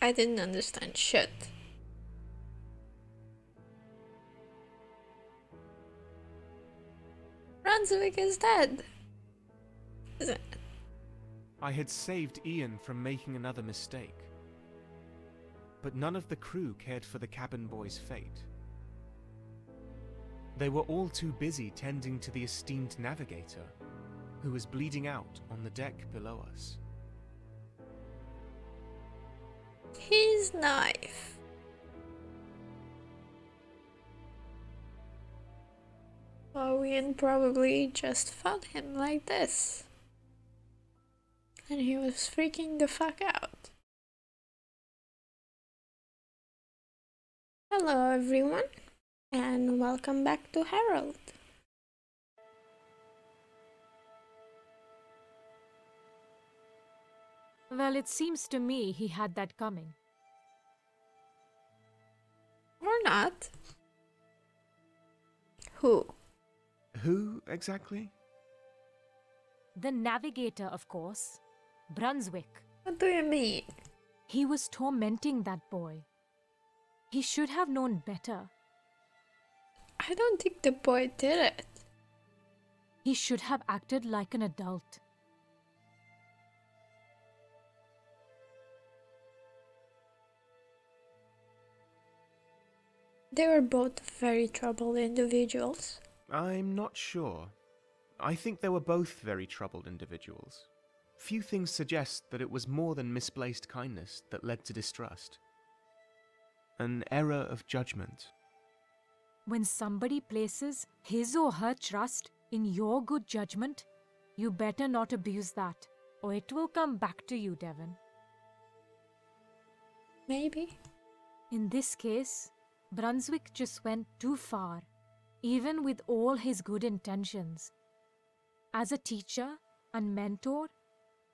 I didn't understand shit. Rensburg is dead. Isn't it? I had saved Ian from making another mistake. But none of the crew cared for the cabin boy's fate. They were all too busy tending to the esteemed navigator, who was bleeding out on the deck below us. His knife. Ian probably just found him like this. And he was freaking the fuck out. Hello everyone, and welcome back to Herald. Well, it seems to me he had that coming. Or not. Who? Who, exactly? The navigator, of course. Brunswick. What do you mean? He was tormenting that boy. He should have known better. I don't think the boy did it. He should have acted like an adult. They were both very troubled individuals. I'm not sure. I think they were both very troubled individuals. Few things suggest that it was more than misplaced kindness that led to distrust. An error of judgment. When somebody places his or her trust in your good judgment, you better not abuse that, or it will come back to you, Devan. Maybe. In this case, Brunswick just went too far, even with all his good intentions. As a teacher and mentor,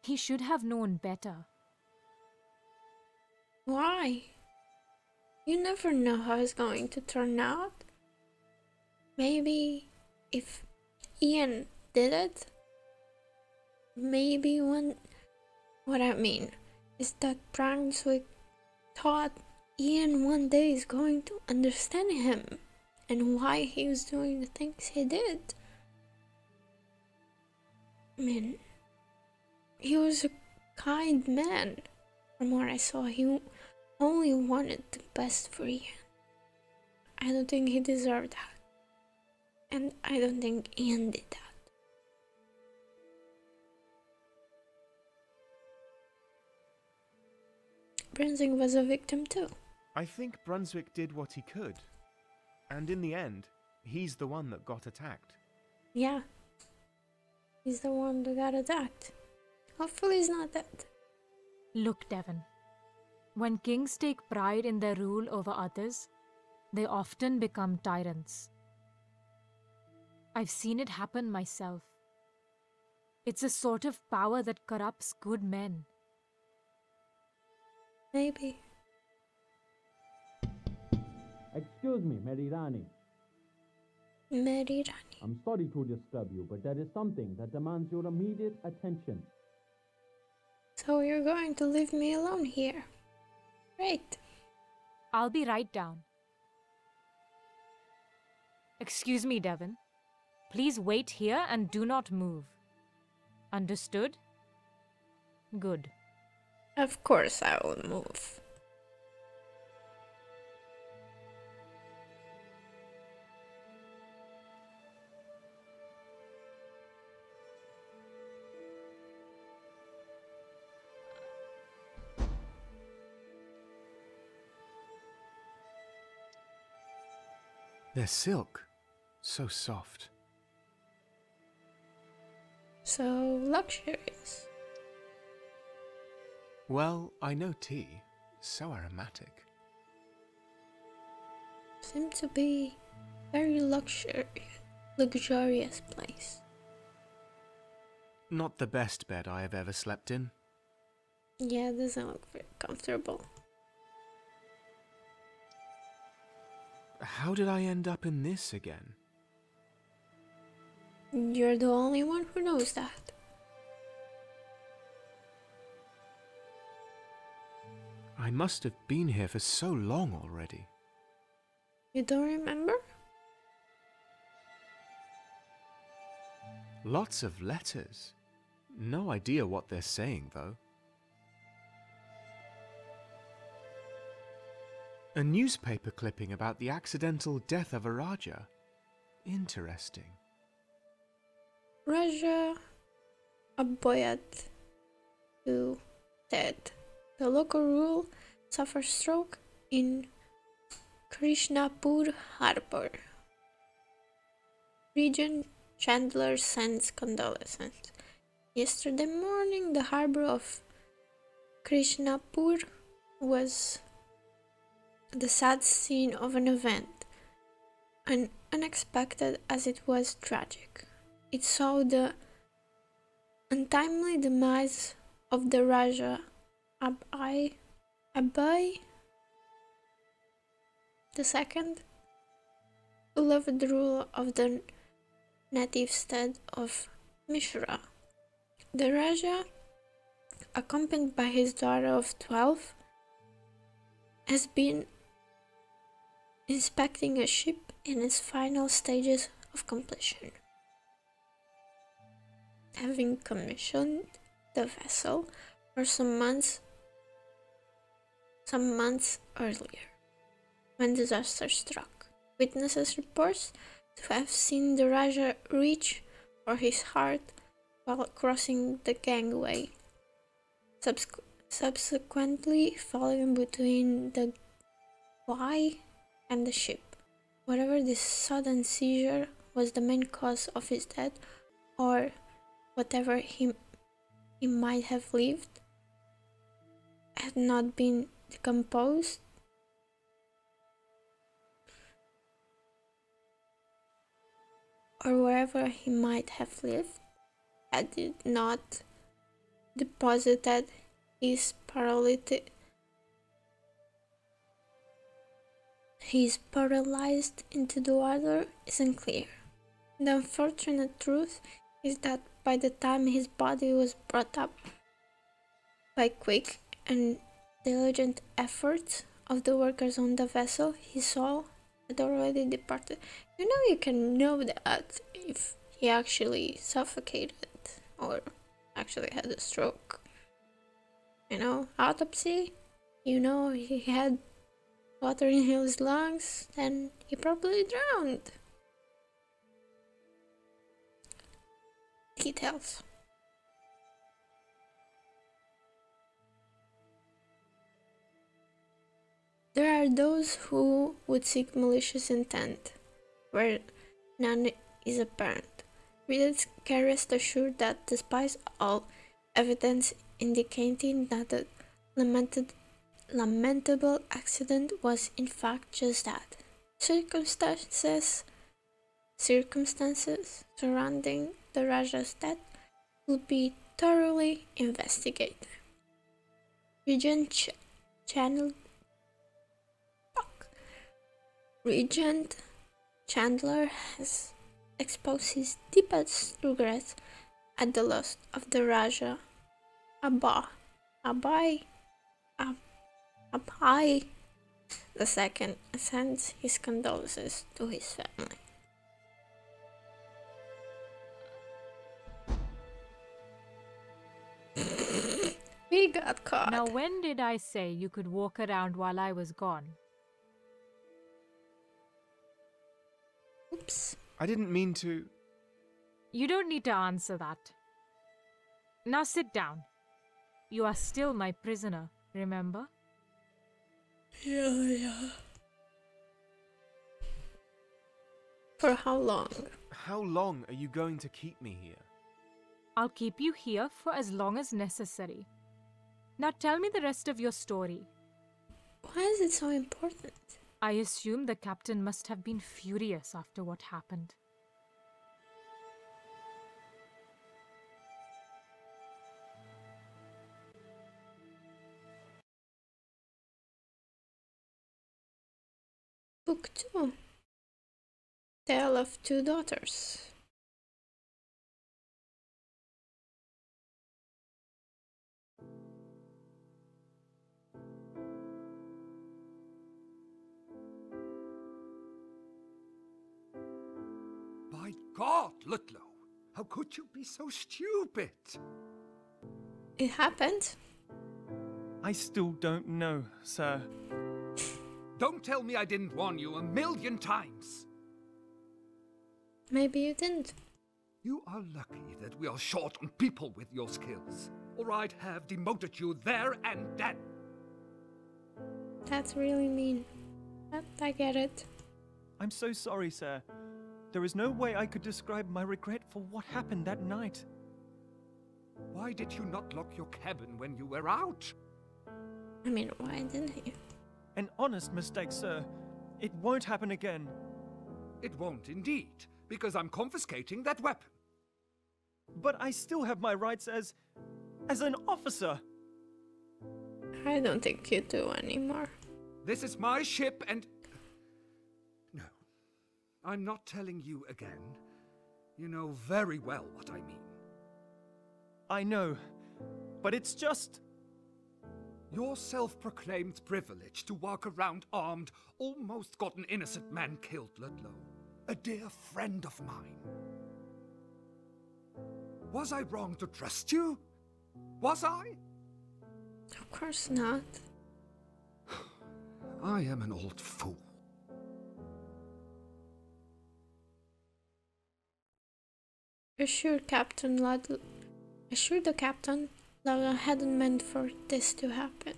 he should have known better. Why? You never know how it's going to turn out. Maybe if Ian did it, maybe what I mean is that Brunswick thought Ian one day is going to understand him and why he was doing the things he did. I mean, he was a kind man. From what I saw, he only wanted the best for Ian. I don't think he deserved that. And I don't think Ian did that. Brunswick was a victim too. I think Brunswick did what he could. And in the end, he's the one that got attacked. Yeah. He's the one that got attacked. Hopefully he's not dead. Look, Devan. When kings take pride in their rule over others, they often become tyrants. I've seen it happen myself. It's a sort of power that corrupts good men. Maybe. Excuse me, Mary Rani. Mary Rani. I'm sorry to disturb you, but there is something that demands your immediate attention. So you're going to leave me alone here? Great. I'll be right down. Excuse me, Devan. Please wait here and do not move. Understood? Good. Of course I will move. They're silk. So soft. So luxurious. Well, I know tea. So aromatic. Seem to be very luxurious place. Not the best bed I have ever slept in. Yeah, it doesn't look very comfortable. How did I end up in this again? You're the only one who knows that. I must have been here for so long already. You don't remember? Lots of letters. No idea what they're saying, though. A newspaper clipping about the accidental death of a Raja. Interesting. Raja Aboyad, who dead. The local rule suffered stroke in Krishnapur Harbour. Regent Chandler sends condolences. Yesterday morning, the harbour of Krishnapur was the sad scene of an event, and unexpected as it was tragic. It saw the untimely demise of the Raja Abai II, who loved the rule of the native state of Mishra. The Raja, accompanied by his daughter of 12, has been inspecting a ship in its final stages of completion. Having commissioned the vessel for some months earlier, when disaster struck. Witnesses reports to have seen the Raja reach for his heart while crossing the gangway, subsequently falling between the guy and the ship. Whether this sudden seizure was the main cause of his death, or whatever he might have lived had not been decomposed, or wherever he might have lived had it not deposited his paralyzed into the water isn't clear. The unfortunate truth is that by the time his body was brought up by quick and diligent efforts of the workers on the vessel, his soul had already departed. You know, you can know that if he actually suffocated or actually had a stroke. You know, autopsy, you know, he had water in his lungs, then he probably drowned. Details. There are those who would seek malicious intent, where none is apparent. Readers can rest assured that despite all evidence indicating that the lamentable accident was in fact just that, circumstances surrounding the Raja's death will be thoroughly investigated. Regent Chandler has exposed his deepest regrets at the loss of the Raja Abai II, and sends his condolences to his family. We got caught. Now, when did I say you could walk around while I was gone? Oops. I didn't mean to. You don't need to answer that. Now sit down. You are still my prisoner, remember? Yeah. For how long? How long are you going to keep me here? I'll keep you here for as long as necessary. Now tell me the rest of your story. Why is it so important? I assume the captain must have been furious after what happened. Book 2. Tale of Two Daughters. My God, Ludlow! How could you be so stupid? It happened. I still don't know, sir. Don't tell me I didn't warn you 1,000,000 times! Maybe you didn't. You are lucky that we are short on people with your skills, or I'd have demoted you there and then. That's really mean. But I get it. I'm so sorry, sir. There is no way I could describe my regret for what happened that night. Why did you not lock your cabin when you were out? I mean, why didn't you? An honest mistake, sir. It won't happen again. It won't indeed, because I'm confiscating that weapon. But I still have my rights as an officer. I don't think you do anymore. This is my ship and... No, I'm not telling you again. You know very well what I mean. I know, but it's just... Your self-proclaimed privilege to walk around armed almost got an innocent man killed, Ludlow. A dear friend of mine. Was I wrong to trust you? Was I? Of course not. I am an old fool. Assure Captain Ludlow. Assure the Captain Ludlow hadn't meant for this to happen.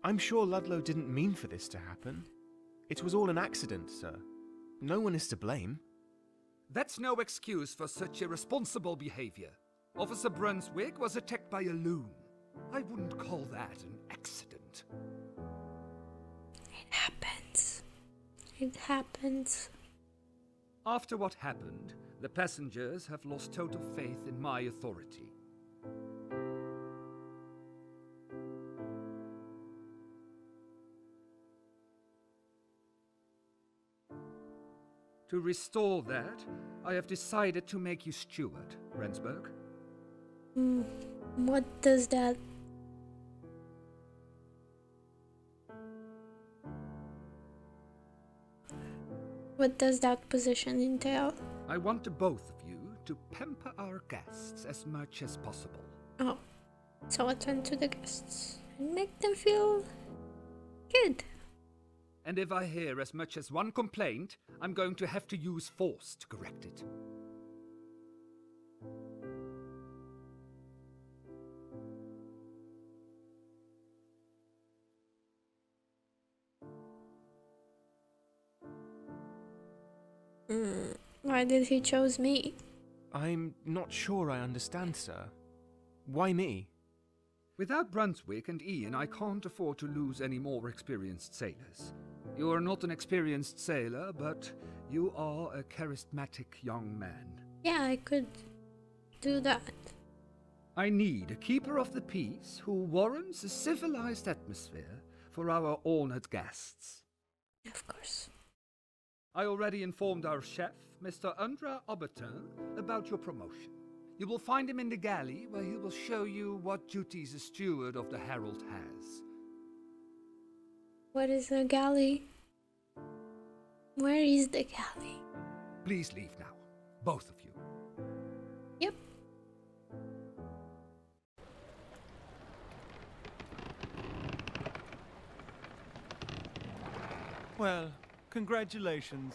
I'm sure Ludlow didn't mean for this to happen. It was all an accident, sir. No one is to blame. That's no excuse for such irresponsible behavior. Officer Brunswick was attacked by a loon. I wouldn't call that an accident. It happens. It happens. After what happened, the passengers have lost total faith in my authority. To restore that, I have decided to make you steward, Rensburg. What does that... What does that position entail? I want the both of you to pamper our guests as much as possible. Oh, so attend to the guests and make them feel good. And if I hear as much as one complaint, I'm going to have to use force to correct it. Why did he choose me? I'm not sure I understand, sir. Why me? Without Brunswick and Ian, I can't afford to lose any more experienced sailors. You are not an experienced sailor, but you are a charismatic young man. Yeah, I could do that. I need a keeper of the peace who warrants a civilized atmosphere for our honored guests. Of course. I already informed our chef, Mr. Andra Aubertin, about your promotion. You will find him in the galley, where he will show you what duties a steward of the Herald has. What is a galley? Where is the galley? Please leave now, both of you. Yep. Well, congratulations.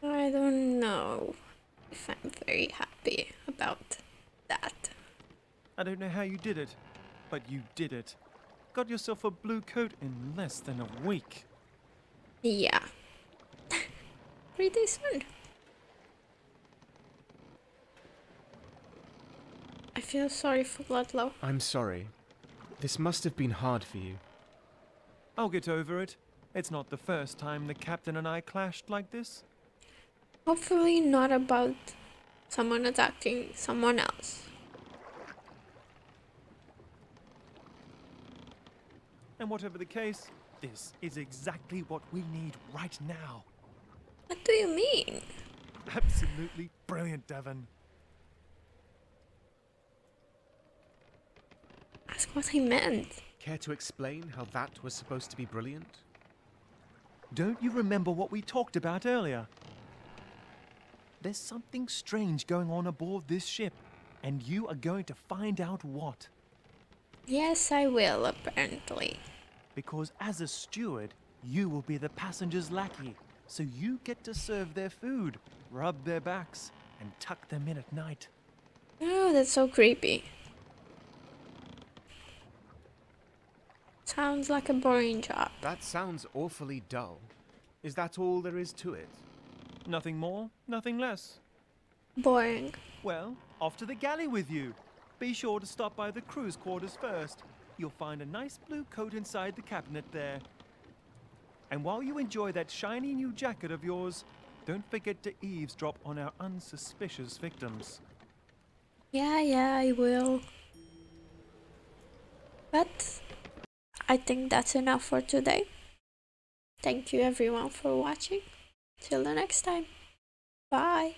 I don't know if I'm very happy about that. I don't know how you did it, but you did it. Got yourself a blue coat in less than a week. Yeah. Pretty soon. I feel sorry for Ludlow. I'm sorry. This must have been hard for you. I'll get over it. It's not the first time the captain and I clashed like this. Hopefully not about someone attacking someone else. And whatever the case, this is exactly what we need right now. What do you mean? Absolutely brilliant, Devan. Ask what I meant. Care to explain how that was supposed to be brilliant? Don't you remember what we talked about earlier? There's something strange going on aboard this ship, and you are going to find out what. Yes, I will, apparently. Because as a steward, you will be the passenger's lackey, so you get to serve their food, rub their backs, and tuck them in at night. Oh, that's so creepy. Sounds like a boring job. That sounds awfully dull. Is that all there is to it? Nothing more, nothing less. Boring. Well, off to the galley with you. Be sure to stop by the crew's quarters first. You'll find a nice blue coat inside the cabinet there. And while you enjoy that shiny new jacket of yours, don't forget to eavesdrop on our unsuspicious victims. Yeah, I will. But I think that's enough for today. Thank you everyone for watching. Till the next time. Bye.